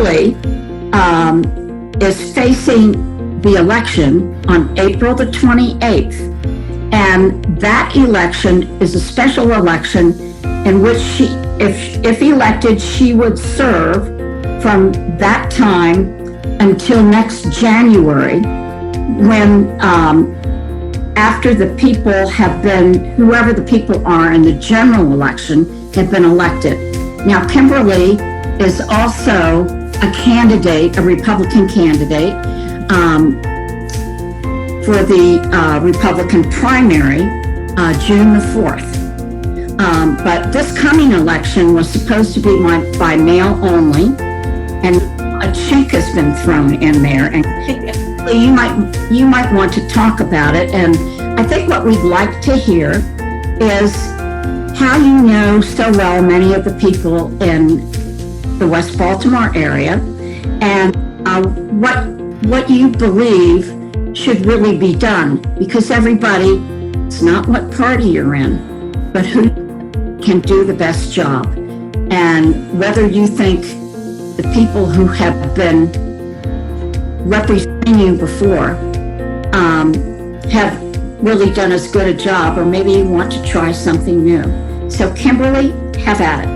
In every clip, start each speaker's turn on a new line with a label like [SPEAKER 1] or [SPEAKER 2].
[SPEAKER 1] Kimberly is facing the election on April the 28th. And that election is a special election in which she, if elected, she would serve from that time until next January, when after the people have been, whoever the people are in the general election have been elected. Now, Kimberly is also a candidate, a Republican candidate, for the Republican primary, June the 4th. But this coming election was supposed to be by mail only, and a chink has been thrown in there. And you might want to talk about it. And I think what we'd like to hear is how you know so well many of the people in the West Baltimore area, and what you believe should really be done, because everybody, it's not what party you're in, but who can do the best job. And whether you think the people who have been representing you before have really done as good a job, or maybe you want to try something new. So Kimberly, have at it.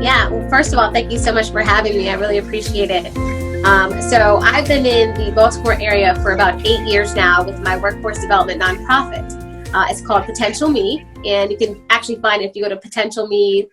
[SPEAKER 2] Yeah, well, first of all, thank you so much for having me. I really appreciate it. So I've been in the Baltimore area for about 8 years now with my workforce development nonprofit. It's called Potential Me, and you can actually find it if you go to Potential Me,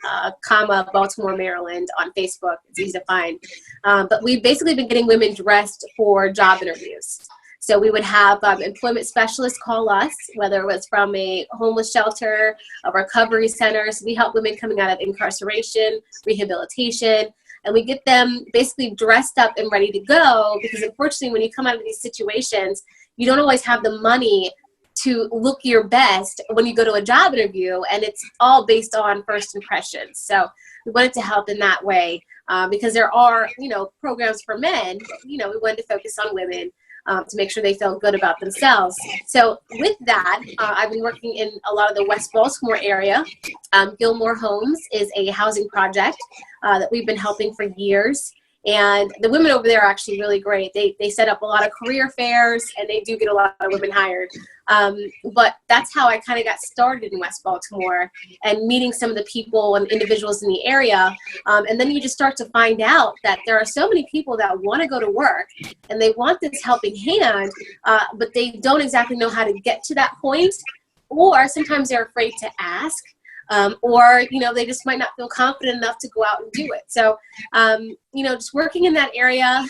[SPEAKER 2] Baltimore, Maryland on Facebook. It's easy to find. But we've basically been getting women dressed for job interviews. So we would have employment specialists call us, whether it was from a homeless shelter, a recovery center. So we help women coming out of incarceration, rehabilitation, and we get them basically dressed up and ready to go, because unfortunately when you come out of these situations, you don't always have the money to look your best when you go to a job interview, and it's all based on first impressions. So we wanted to help in that way, because there are, programs for men, but, we wanted to focus on women to make sure they feel good about themselves. So with that, I've been working in a lot of the West Baltimore area. Gilmore Homes is a housing project that we've been helping for years. And the women over there are actually really great. They set up a lot of career fairs, and they do get a lot of women hired. But that's how I kind of got started in West Baltimore, and meeting some of the people and individuals in the area. And then you just start to find out that there are so many people that want to go to work, and they want this helping hand, but they don't exactly know how to get to that point, or sometimes they're afraid to ask. Or they just might not feel confident enough to go out and do it. So, just working in that area,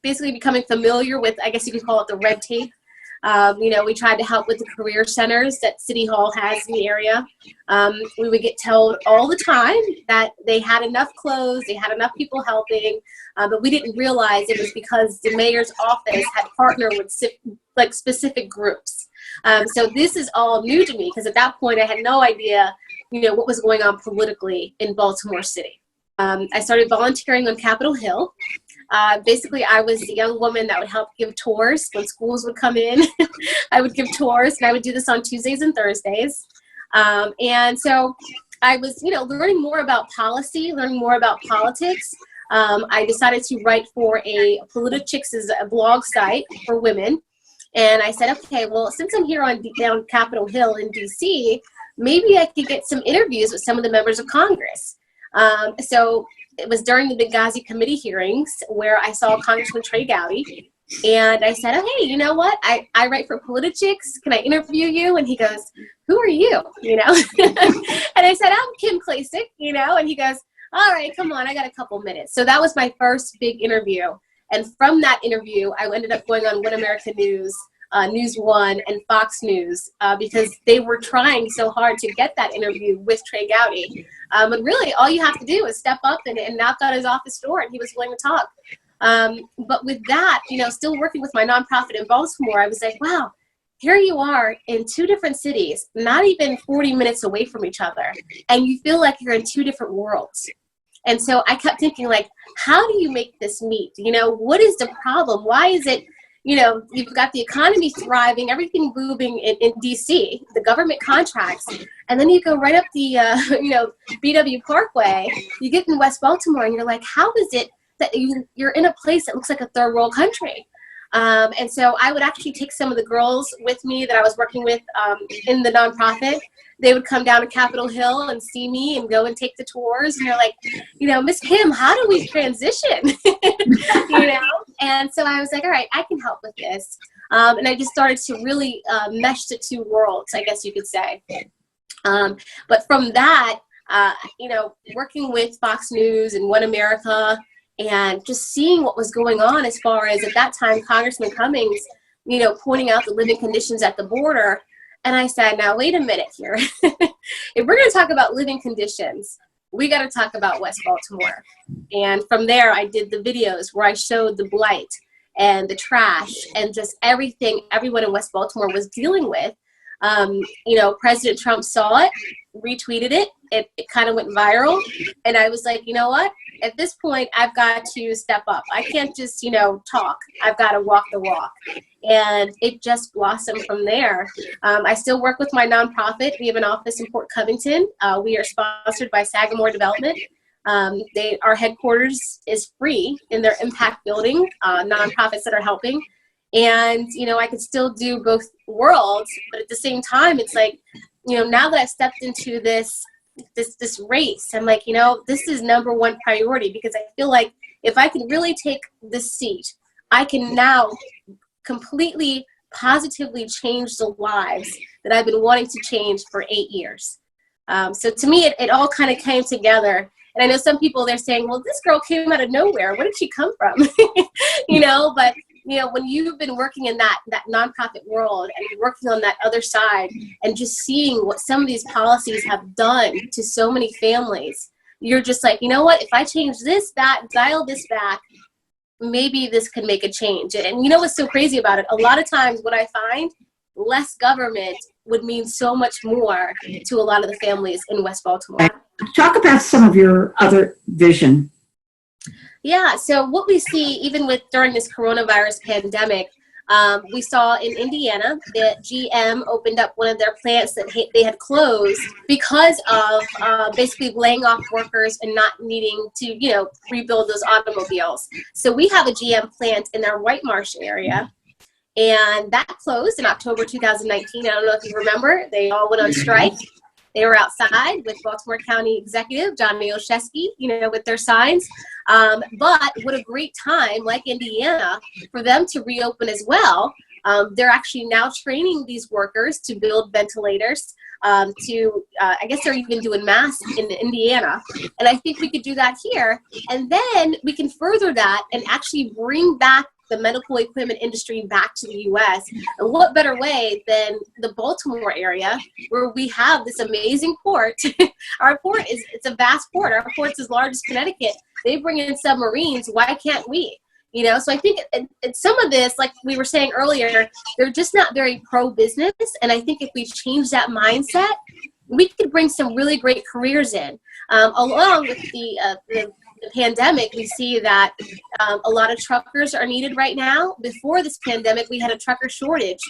[SPEAKER 2] basically becoming familiar with, I guess you could call it the red tape. We tried to help with the career centers that City Hall has in the area. We would get told all the time that they had enough clothes, they had enough people helping, but we didn't realize it was because the mayor's office had partnered with specific groups. So this is all new to me, because at that point I had no idea, what was going on politically in Baltimore City. I started volunteering on Capitol Hill. Basically, I was the young woman that would help give tours when schools would come in. I would give tours, and I would do this on Tuesdays and Thursdays. And so I was, learning more about policy, learning more about politics. I decided to write for Klacik is a blog site for women. And I said, okay, well, since I'm here on Capitol Hill in DC, maybe I could get some interviews with some of the members of Congress. So it was during the Benghazi committee hearings where I saw Congressman Trey Gowdy. And I said, oh, hey, you know what? I write for Klacik. Can I interview you? And he goes, who are you? And I said, I'm Kim Klacik, and he goes, all right, come on, I got a couple minutes. So that was my first big interview. And from that interview, I ended up going on One America News, News One, and Fox News, because they were trying so hard to get that interview with Trey Gowdy. And really, all you have to do is step up and knock on his office door, and he was willing to talk. But with that, still working with my nonprofit in Baltimore, I was like, wow, here you are in two different cities, not even 40 minutes away from each other, and you feel like you're in two different worlds. And so I kept thinking, how do you make this meet? What is the problem? Why is it, you've got the economy thriving, everything booming in DC, the government contracts, and then you go right up the, BW Parkway, you get in West Baltimore, and you're like, how is it that you're in a place that looks like a third world country. And so I would actually take some of the girls with me that I was working with in the nonprofit. They would come down to Capitol Hill and see me and go and take the tours. And they're like, Miss Kim, how do we transition? And so I was like, all right, I can help with this. And I just started to really mesh the two worlds, I guess you could say. But from that, working with Fox News and One America, and just seeing what was going on as far as, at that time, Congressman Cummings, pointing out the living conditions at the border. And I said, now, wait a minute here. If we're going to talk about living conditions, we got to talk about West Baltimore. And from there, I did the videos where I showed the blight and the trash and just everything everyone in West Baltimore was dealing with. President Trump saw it, retweeted it. It kind of went viral. And I was like, you know what? At this point, I've got to step up. I can't just, talk. I've got to walk the walk. And it just blossomed from there. I still work with my nonprofit. We have an office in Port Covington. We are sponsored by Sagamore Development. Our headquarters is free in their impact building, nonprofits that are helping. And, I could still do both worlds, but at the same time, it's like, now that I've stepped into this race, I'm like, this is number one priority, because I feel like if I can really take this seat, I can now completely positively change the lives that I've been wanting to change for 8 years. So to me, it all kind of came together. And I know some people, they're saying, well, this girl came out of nowhere. Where did she come from? But when you've been working in that nonprofit world and working on that other side and just seeing what some of these policies have done to so many families, you're just like, you know what, if I change this, that, dial this back, maybe this could make a change. And what's so crazy about it? A lot of times what I find, less government would mean so much more to a lot of the families in West Baltimore.
[SPEAKER 1] Talk about some of your other vision.
[SPEAKER 2] Yeah, so what we see, even during this coronavirus pandemic, we saw in Indiana that GM opened up one of their plants that they had closed because of basically laying off workers and not needing to, rebuild those automobiles. So we have a GM plant in our White Marsh area, and that closed in October 2019. I don't know if you remember, they all went on strike. They were outside with Baltimore County Executive Johnny Olszewski, with their signs. But what a great time, like Indiana, for them to reopen as well. They're actually now training these workers to build ventilators. I guess they're even doing masks in Indiana. And I think we could do that here. And then we can further that and actually bring back the medical equipment industry back to the U.S. And what better way than the Baltimore area, where we have this amazing port. Our port it's a vast port. Our port's as large as Connecticut. They bring in submarines. Why can't we? So I think it's some of this, like we were saying earlier, they're just not very pro-business. And I think if we change that mindset, we could bring some really great careers in. Along with the pandemic, we see that a lot of truckers are needed right now. Before this pandemic, we had a trucker shortage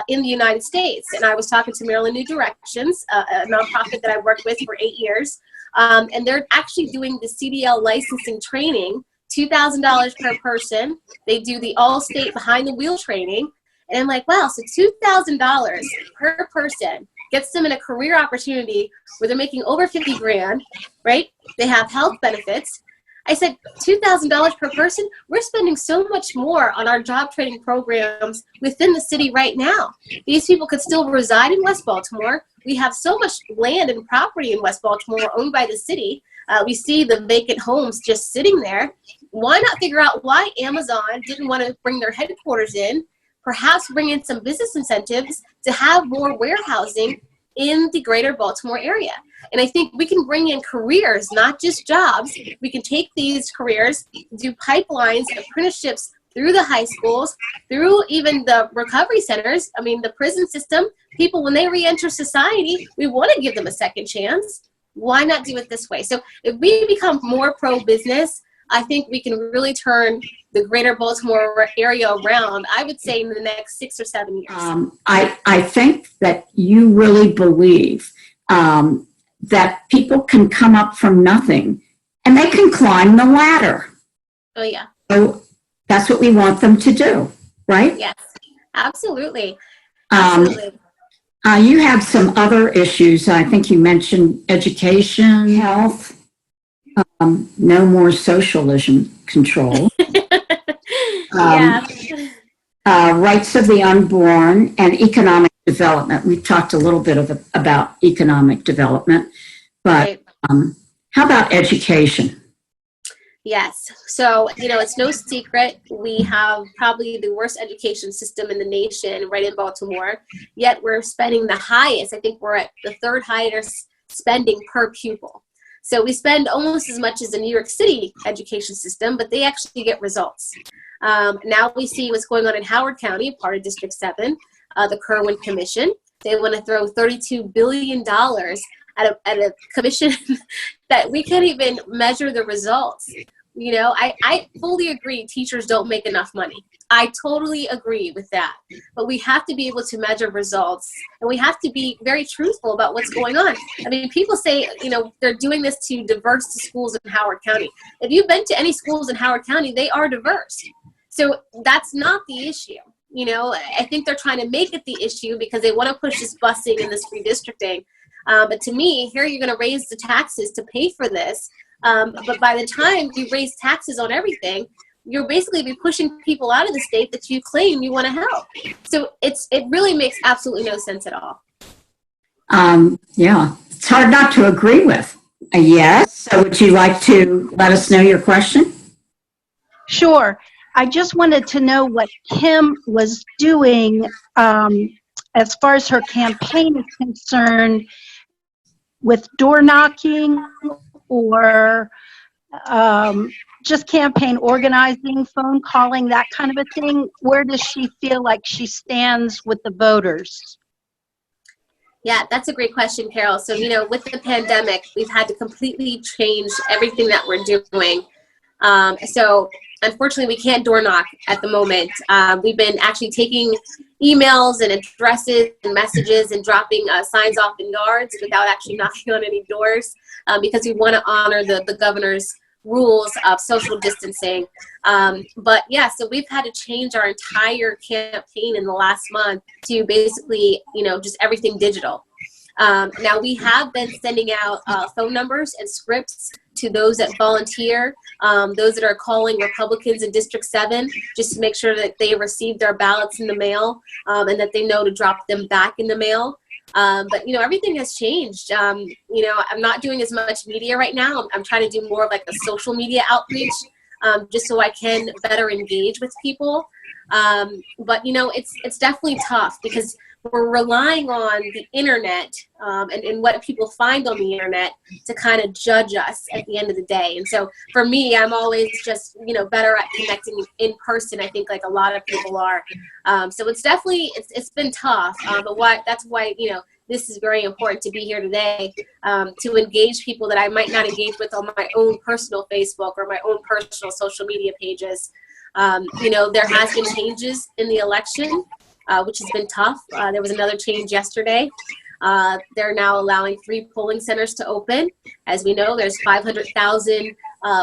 [SPEAKER 2] in the United States. And I was talking to Maryland New Directions, a nonprofit that I worked with for 8 years. And they're actually doing the CDL licensing training, $2,000 per person. They do the all-state behind-the-wheel training. And I'm like, wow, so $2,000 per person gets them in a career opportunity where they're making over 50 grand, right? They have health benefits. I said, $2,000 per person? We're spending so much more on our job training programs within the city right now. These people could still reside in West Baltimore. We have so much land and property in West Baltimore owned by the city. We see the vacant homes just sitting there. Why not figure out why Amazon didn't want to bring their headquarters in, perhaps bring in some business incentives to have more warehousing in the greater Baltimore area. And I think we can bring in careers, not just jobs. We can take these careers, do pipelines, apprenticeships through the high schools, through even the recovery centers. I mean, the prison system, people, when they re-enter society, we want to give them a second chance. Why not do it this way? So if we become more pro-business, I think we can really turn the greater Baltimore area around, I would say, in the next 6 or 7 years.
[SPEAKER 1] I think that you really believe that people can come up from nothing and they can climb the ladder.
[SPEAKER 2] Oh, yeah.
[SPEAKER 1] So that's what we want them to do, right?
[SPEAKER 2] Yes, absolutely.
[SPEAKER 1] Um,
[SPEAKER 2] Absolutely.
[SPEAKER 1] you have some other issues. I think you mentioned education, health, no more socialism control,
[SPEAKER 2] Yeah.
[SPEAKER 1] um, rights of the unborn, and economic development. We've talked a little bit about economic development, but
[SPEAKER 2] Right.
[SPEAKER 1] how about education?
[SPEAKER 2] Yes. So, it's no secret we have probably the worst education system in the nation right in Baltimore, yet we're spending the highest. I think we're at the third highest spending per pupil. So we spend almost as much as the New York City education system, but they actually get results. Now we see what's going on in Howard County, part of District 7, the Kerwin Commission. They want to throw $32 billion at a commission that we can't even measure the results. I fully agree teachers don't make enough money. I totally agree with that. But we have to be able to measure results, and we have to be very truthful about what's going on. I mean, people say, they're doing this to diverse the schools in Howard County. If you've been to any schools in Howard County, they are diverse. So that's not the issue. I think they're trying to make it the issue because they want to push this busing and this redistricting. But to me, here you're going to raise the taxes to pay for this. But by the time you raise taxes on everything, you'll basically be pushing people out of the state that you claim you want to help. So it really makes absolutely no sense at all.
[SPEAKER 1] Yeah, it's hard not to agree with. Yes. So would you like to let us know your question?
[SPEAKER 3] Sure. I just wanted to know what Kim was doing as far as her campaign is concerned with door knocking or just campaign organizing, phone calling, that kind of a thing. Where does she feel like she stands with the voters?
[SPEAKER 2] Yeah, that's a great question, Carol. So, with the pandemic, we've had to completely change everything that we're doing. So unfortunately, we can't door knock at the moment. We've been actually taking emails and addresses and messages and dropping signs off in yards without actually knocking on any doors because we want to honor the governor's rules of social distancing. But yeah, so we've had to change our entire campaign in the last month to basically, just everything digital. Now we have been sending out phone numbers and scripts to those that volunteer, those that are calling Republicans in District 7, just to make sure that they receive their ballots in the mail and that they know to drop them back in the mail. But everything has changed. I'm not doing as much media right now. I'm trying to do more of like a social media outreach, just so I can better engage with people. But it's definitely tough because we're relying on the internet and what people find on the internet to kind of judge us at the end of the day. And so for me, I'm always just, better at connecting in person, I think, like a lot of people are. So it's definitely, it's been tough. But that's why, this is very important to be here today, to engage people that I might not engage with on my own personal Facebook or my own personal social media pages. There has been changes in the election, which has been tough. There was another change yesterday. They're now allowing 3 polling centers to open. As we know, there's 500,000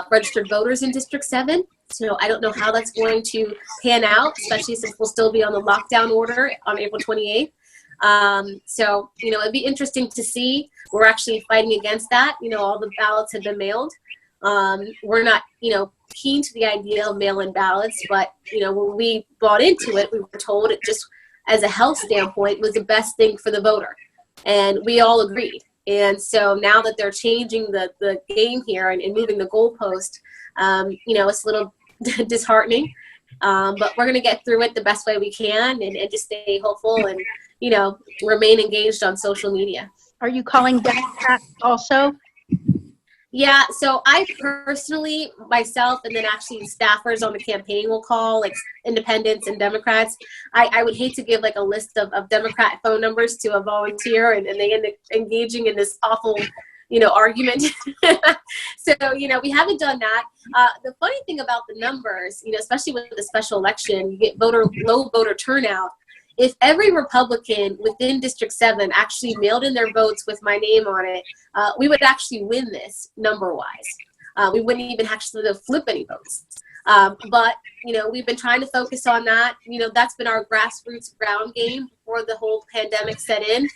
[SPEAKER 2] registered voters in District 7. So I don't know how that's going to pan out, especially since we'll still be on the lockdown order on April 28th. So, it'd be interesting to see. We're actually fighting against that. All the ballots have been mailed. We're not, keen to the idea of mail-in ballots, but, when we bought into it, we were told it just as a health standpoint was the best thing for the voter. And we all agreed. And so now that they're changing the game here and moving the goalpost, it's a little disheartening. But we're going to get through it the best way we can and just stay hopeful and, remain engaged on social media.
[SPEAKER 3] Are you calling Democrats also?
[SPEAKER 2] Yeah, so I personally, myself, and then actually staffers on the campaign will call, like independents and Democrats. I would hate to give like a list of Democrat phone numbers to a volunteer and they end up engaging in this awful, argument. So, we haven't done that. The funny thing about the numbers, especially with the special election, you get low voter turnout. If every Republican within District 7 actually mailed in their votes with my name on it, we would actually win this number-wise. We wouldn't even actually flip any votes. But, we've been trying to focus on that. That's been our grassroots ground game before the whole pandemic set in.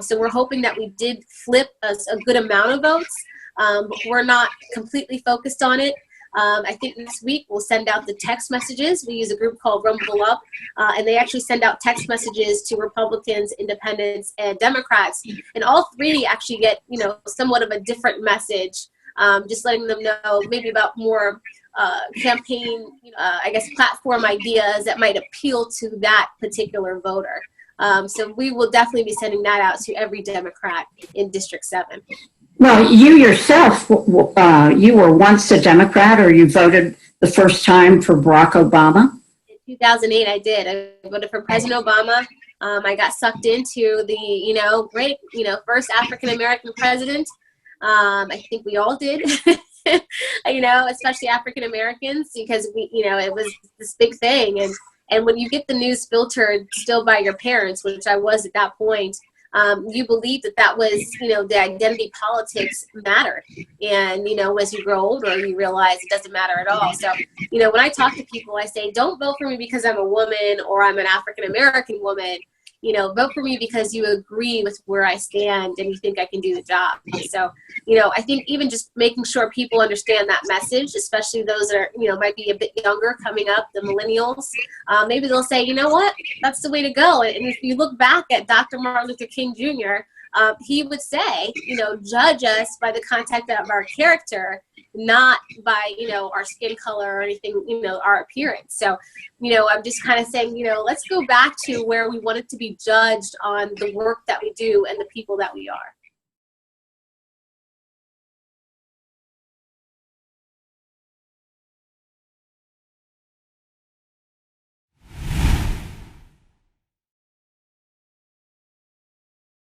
[SPEAKER 2] So we're hoping that we did flip a good amount of votes. We're not completely focused on it. I think this week we'll send out the text messages. We use a group called Rumble Up, and they actually send out text messages to Republicans, Independents, and Democrats. And all three actually get, somewhat of a different message, just letting them know maybe about more campaign, platform ideas that might appeal to that particular voter. So we will definitely be sending that out to every Democrat in District 7.
[SPEAKER 1] Well, you yourself, you were once a Democrat, or you voted the first time for Barack Obama?
[SPEAKER 2] In 2008, I did. I voted for President Obama. I got sucked into the, great, first African-American president. I think we all did, especially African-Americans, because it was this big thing. And when you get the news filtered still by your parents, which I was at that point, you believe that was, the identity politics mattered. And, as you grow older, you realize it doesn't matter at all. So, when I talk to people, I say, don't vote for me because I'm a woman or I'm an African-American woman. Vote for me because you agree with where I stand and you think I can do the job. So, I think even just making sure people understand that message, especially those that are, might be a bit younger coming up, the millennials, maybe they'll say, you know what, that's the way to go. And if you look back at Dr. Martin Luther King Jr., he would say, judge us by the content of our character, not by, our skin color or anything, our appearance. So, I'm just kind of saying, let's go back to where we wanted to be judged on the work that we do and the people that we are.